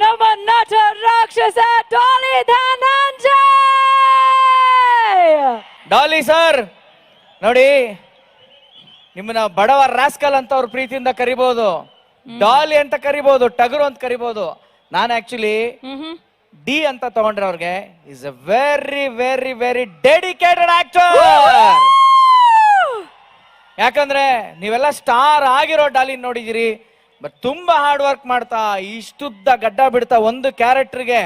ನಮ್ಮ ನಟ ರಾಕ್ಷಸ ಡಾಲಿ ಧನಂಜಯ್. ಡಾಲಿ ಸರ್ ನೋಡಿ, ನಿಮ್ಮನ್ನ ಬಡವ ರಾಸ್ಕಲ್ ಅಂತ ಅವ್ರ ಪ್ರೀತಿಯಿಂದ ಕರಿಬಹುದು, ಡಾಲಿ ಅಂತ ಕರಿಬಹುದು, ಟಗರು ಅಂತ ಕರಿಬಹುದು. ನಾನು ಆಕ್ಚುಲಿ ಡಿ ಅಂತ ತಗೊಂಡ್ರೆ ಅವ್ರಿಗೆ is a very very very dedicated actor. ಯಾಕಂದ್ರೆ ನೀವೆಲ್ಲ ಸ್ಟಾರ್ ಆಗಿರೋ ಡಾಲಿ ನೋಡಿದಿರಿ, ಬಟ್ ತುಂಬಾ ಹಾರ್ಡ್ ವರ್ಕ್ ಮಾಡ್ತಾ ಇಷ್ಟುದ್ದ ಗಡ್ಡ ಬಿಡ್ತಾ ಒಂದು ಕ್ಯಾರೆಕ್ಟರ್ಗೆ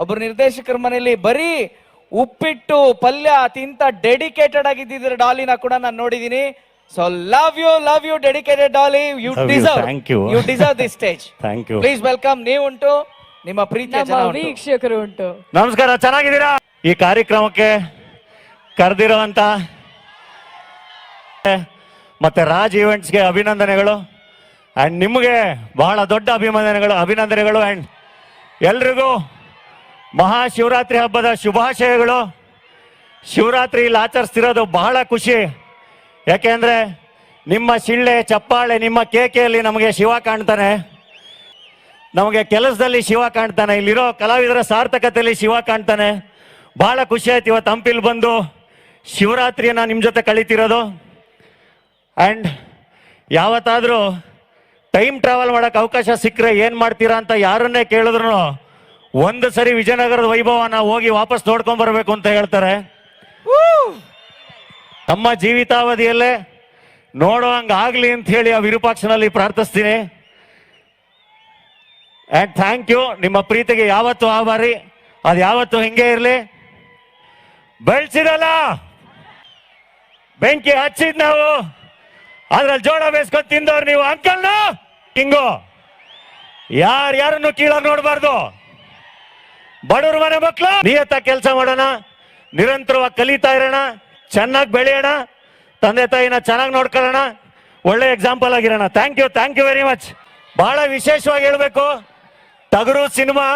ಒಬ್ರು ನಿರ್ದೇಶಕರ ಮನೆಯಲ್ಲಿ ಬರೀ ಉಪ್ಪಿಟ್ಟು ಪಲ್ಯ ತಿಂತ ಡೆಡಿಕೇಟೆಡ್ ಆಗಿದ್ದಿದ್ರೆ ಡಾಲಿನ ಕೂಡ ನಾನು ನೋಡಿದೀನಿ. So love you dedicated Daali. You deserve this stage. Please welcome. ನೀವುಂಟು, ನಿಮ್ಮ ಪ್ರೀತಿಯ ವೀಕ್ಷಕರು ಉಂಟು. ನಮಸ್ಕಾರ, ಚೆನ್ನಾಗಿದ್ದೀರಾ? ಈ ಕಾರ್ಯಕ್ರಮಕ್ಕೆ ಕರೆದಿರುವಂತ ಮತ್ತೆ ರಾಜ್ ಈವೆಂಟ್ಸ್ಗೆ ಅಭಿನಂದನೆಗಳು. ಅಂಡ್ ನಿಮಗೆ ಬಹಳ ದೊಡ್ಡ ಅಭಿನಂದನೆಗಳು. ಅಂಡ್ ಎಲ್ರಿಗೂ ಮಹಾಶಿವರಾತ್ರಿ ಹಬ್ಬದ ಶುಭಾಶಯಗಳು. ಶಿವರಾತ್ರಿ ಇಲ್ಲಿ ಆಚರಿಸ್ತಿರೋದು ಬಹಳ ಖುಷಿ. ಯಾಕೆಂದ್ರೆ ನಿಮ್ಮ ಶಿಳ್ಳೆ ಚಪ್ಪಾಳೆ, ನಿಮ್ಮ ಕೇಕೆಯಲ್ಲಿ ನಮಗೆ ಶಿವ ಕಾಣ್ತಾನೆ, ನಮಗೆ ಕೆಲಸದಲ್ಲಿ ಶಿವ ಕಾಣ್ತಾನೆ, ಇಲ್ಲಿರೋ ಕಲಾವಿದರ ಸಾರ್ಥಕತೆಯಲ್ಲಿ ಶಿವ ಕಾಣ್ತಾನೆ. ಬಹಳ ಖುಷಿ ಆಯ್ತು ಇವತ್ತು ಹಂಪಿಲ್ ಬಂದು ಶಿವರಾತ್ರಿಯನ್ನ ನಿಮ್ಮ ಜೊತೆ ಕಳೀತಿರೋದು. ಆ್ಯಂಡ್ ಯಾವತ್ತಾದರೂ ಟೈಮ್ ಟ್ರಾವೆಲ್ ಮಾಡೋಕೆ ಅವಕಾಶ ಸಿಕ್ಕರೆ ಏನು ಮಾಡ್ತೀರಾ ಅಂತ ಯಾರನ್ನೇ ಕೇಳಿದ್ರು ಒಂದು ಸರಿ ವಿಜಯನಗರದ ವೈಭವನ ಹೋಗಿ ವಾಪಸ್ ನೋಡ್ಕೊಂಡ್ ಬರಬೇಕು ಅಂತ ಹೇಳ್ತಾರೆ. ನಮ್ಮ ಜೀವಿತಾವಧಿಯಲ್ಲೇ ನೋಡುವಂಗೆ ಆಗಲಿ ಅಂತ ಹೇಳಿ ಆ ವಿರೂಪಾಕ್ಷನಲ್ಲಿ ಪ್ರಾರ್ಥಿಸ್ತೀನಿ. And thank you. ನಿಮ್ಮ ಪ್ರೀತಿಗೆ ಯಾವತ್ತೂ ಆಭಾರಿ. ಅದು ಯಾವತ್ತೂ ಹಿಂಗೆ ಇರಲಿ. ಬೆಳೆಸಿದಲ್ಲ ಬೆಂಕಿ ಹಚ್ಚಿದ್ ನಾವು, ಅದ್ರಲ್ಲಿ ಜೋಳ ಬೇಸ್ಕೊಂಡು ತಿಂದವ್ರು ನೀವು. ಅಂಕಲ್ನ ಹಿಂಗು ಯಾರನ್ನು ಕೀಳ ನೋಡಬಾರ್ದು. ಬಡವ್ರ ಮನೆ ಮಕ್ಕಳು ನಿಯತ್ತ ಕೆಲಸ ಮಾಡೋಣ, ನಿರಂತರವಾಗಿ ಕಲಿತಾ ಇರೋಣ, ಚೆನ್ನಾಗಿ ಬೆಳೆಯೋಣ, ತಂದೆ ತಾಯಿನ ಚೆನ್ನಾಗಿ ನೋಡ್ಕೊಳ್ಳೋಣ, ಒಳ್ಳೆ ಎಕ್ಸಾಂಪಲ್ ಆಗಿರೋಣ. Thank you very much. ಬಹಳ ವಿಶೇಷವಾಗಿ ಹೇಳ್ಬೇಕು, ಟಗರು ಸಿನಿಮಾ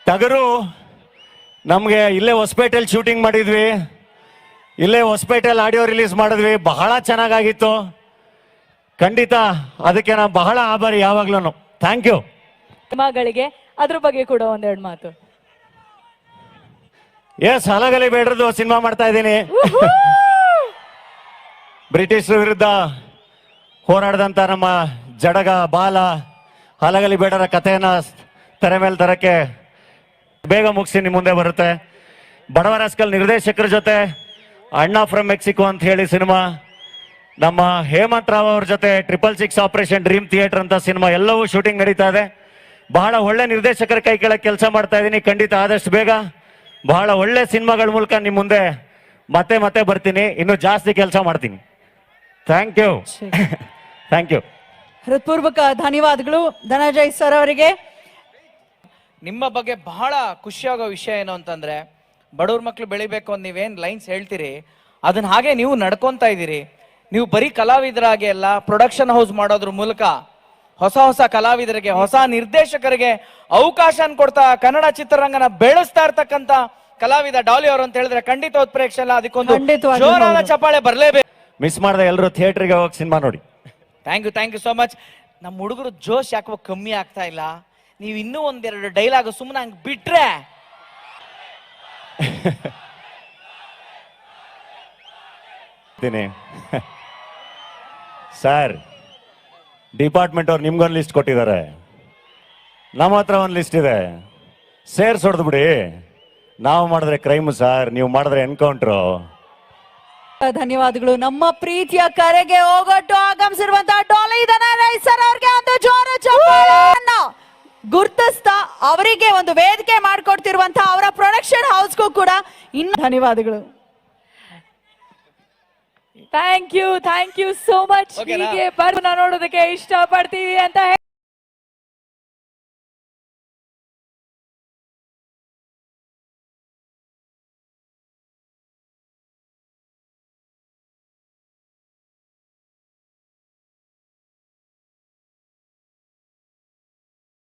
ಟಗರು ನಮಗೆ ಇಲ್ಲೇ ಹೊಸಪೇಟೆಯಲ್ಲಿ ಶೂಟಿಂಗ್ ಮಾಡಿದ್ವಿ, ಇಲ್ಲೇ ಹೊಸಪೇಟೆಯಲ್ಲಿ ಆಡಿಯೋ ರಿಲೀಸ್ ಮಾಡಿದ್ವಿ. ಬಹಳ ಚೆನ್ನಾಗಾಗಿತ್ತು. ಖಂಡಿತ ಅದಕ್ಕೆ ನಾನು ಬಹಳ ಆಭಾರಿ ಯಾವಾಗ್ಲೂ. Thank you. ಸಿನಿಮಾಗಳಿಗೆ ಅದ್ರ ಬಗ್ಗೆ ಕೂಡ ಒಂದೆರಡು ಮಾತು. ಎಸ್, ಹಲಗಲಿ ಬೇಡ್ರದು ಸಿನಿಮಾ ಮಾಡ್ತಾ ಇದ್ದೀನಿ. ಬ್ರಿಟಿಷರ ವಿರುದ್ಧ ಹೋರಾಡದಂತ ನಮ್ಮ ಜಡಗ ಬಾಲ ಹಲಗಲಿ ಬೇಡರ ಕಥೆಯನ್ನ ತೆರೆ ಮೇಲೆ ತರಕ್ಕೆ ಬೇಗ ಮುಗಿಸಿ ನಿಮ್ಮ ಮುಂದೆ ಬರುತ್ತೆ. ಬಡವರಾಸ್ಕಲ್ ನಿರ್ದೇಶಕರ ಜೊತೆ ಅಣ್ಣ ಫ್ರಮ್ ಮೆಕ್ಸಿಕೋ ಅಂತ ಹೇಳಿ ಸಿನಿಮಾ, ನಮ್ಮ ಹೇಮಂತ್ ರಾವ್ ಅವ್ರ ಜೊತೆ 666 ಆಪರೇಷನ್ ಡ್ರೀಮ್ ಥಿಯೇಟರ್ ಅಂತ ಸಿನಿಮಾ ಎಲ್ಲವೂ ಶೂಟಿಂಗ್ ನಡೀತಾ ಇದೆ. ಬಹಳ ಒಳ್ಳೆ ನಿರ್ದೇಶಕರ ಕೈ ಕೆಳಗೆ ಕೆಲಸ ಮಾಡ್ತಾ ಇದ್ದೀನಿ. ಖಂಡಿತ ಆದಷ್ಟು ಬೇಗ ಬಹಳ ಒಳ್ಳೆ ಸಿನಿಮಾಗಳ ಮೂಲಕ ನಿಮ್ಮ ಮುಂದೆ ಮತ್ತೆ ಬರ್ತೀನಿ, ಇನ್ನು ಜಾಸ್ತಿ ಕೆಲಸ ಮಾಡ್ತೀನಿ. Thank you. ಹೃತ್ಪೂರ್ವಕ ಧನ್ಯವಾದಗಳು ಧನಂಜಯ್ ಸರ್ ಅವರಿಗೆ. ನಿಮ್ಮ ಬಗ್ಗೆ ಬಹಳ ಖುಷಿಯಾಗೋ ವಿಷಯ ಏನು ಅಂತಂದ್ರೆ, ಬಡವ್ರ ಮಕ್ಳು ಬೆಳಿಬೇಕು ಅಂತ ನೀವೇನ್ ಲೈನ್ಸ್ ಹೇಳ್ತೀರಿ ಅದನ್ನ ಹಾಗೆ ನೀವು ನಡ್ಕೊಂತಾ ಇದ್ದೀರಿ. ನೀವು ಬರೀ ಕಲಾವಿದರಾಗೆ ಅಲ್ಲ, ಪ್ರೊಡಕ್ಷನ್ ಹೌಸ್ ಮಾಡೋದ್ರ ಮೂಲಕ ಹೊಸ ಕಲಾವಿದರಿಗೆ, ಹೊಸ ನಿರ್ದೇಶಕರಿಗೆ ಅವಕಾಶ ಕೊಡ್ತಾ ಕನ್ನಡ ಚಿತ್ರರಂಗನ ಬೆಳೆಸ್ತಾ ಇರ್ತಕ್ಕಂತ ಕಲಾವಿದ ಡಾಲಿ ಅವರು ಅಂತ ಹೇಳಿದ್ರೆ ಖಂಡಿತ ಉತ್ಪ್ರೇಕ್ಷೆ ಅಲ್ಲ, ಅದಕ್ಕೊಂದು ಜೋರಾದ ಚಪ್ಪಾಳೆ ಬರಲೇಬೇಕು. ಮಿಸ್ ಮಾಡದೆ ಎಲ್ಲರೂ ಥಿಯೇಟರ್ಗೆ ಹೋಗಿ ಸಿನಿಮಾ ನೋಡಿ. Thank you so much. ನಮ್ಮ ಹುಡುಗರು ಜೋಶ್ ಯಾಕೋ ಕಮ್ಮಿ ಆಗ್ತಾ ಇಲ್ಲ. ನೀವು ಇನ್ನೂ ಒಂದೆರಡು ಡೈಲಾಗ್ ಸುಮ್ಮನೆ ಹಂಗೆ ಬಿಟ್ರೆ ಸರ್, ಡಿಪಾರ್ಟ್ಮೆಂಟ್ ಅವ್ರು ನಿಮ್ಗೊಂದು ಲಿಸ್ಟ್ ಕೊಟ್ಟಿದ್ದಾರೆ, ನಮ್ಮ ಹತ್ರ ಒಂದು ಲಿಸ್ಟ್ ಇದೆ, ಸೇರ್ಸ್ ಹೊಡೆದು ಬಿಡಿ. ನಾವು ಮಾಡಿದ್ರೆ ಕ್ರೈಮ್ ಸರ್, ನೀವು ಮಾಡಿದ್ರೆ ಎನ್ಕೌಂಟ್ರು. ಧನ್ಯವಾದಗಳು. ನಮ್ಮ ಪ್ರೀತಿಯ ಕರೆಗೆ ಹೋಗೊಟ್ಟು ಆಗಮಿಸಿರುವಂತಹ ಡಾಲಿ ಧನಂಜಯ್ ಸರ್ ಅವರಿಗೆ ಒಂದು ಜೋರ ಚಪ್ಪಾಳೆಯನ್ನ ಗುರ್ತಿಸ್ತಾ ಅವರಿಗೆ ಒಂದು ವೇದಿಕೆ ಮಾಡಿಕೊಡ್ತಿರುವಂತಹ ಅವರ ಪ್ರೊಡಕ್ಷನ್ ಹೌಸ್ಗೂ ಕೂಡ ಇನ್ನು ಧನ್ಯವಾದಗಳು. Thank you so much. ಹೀಗೆ ನೋಡೋದಕ್ಕೆ ಇಷ್ಟಪಡ್ತೀವಿ ಅಂತ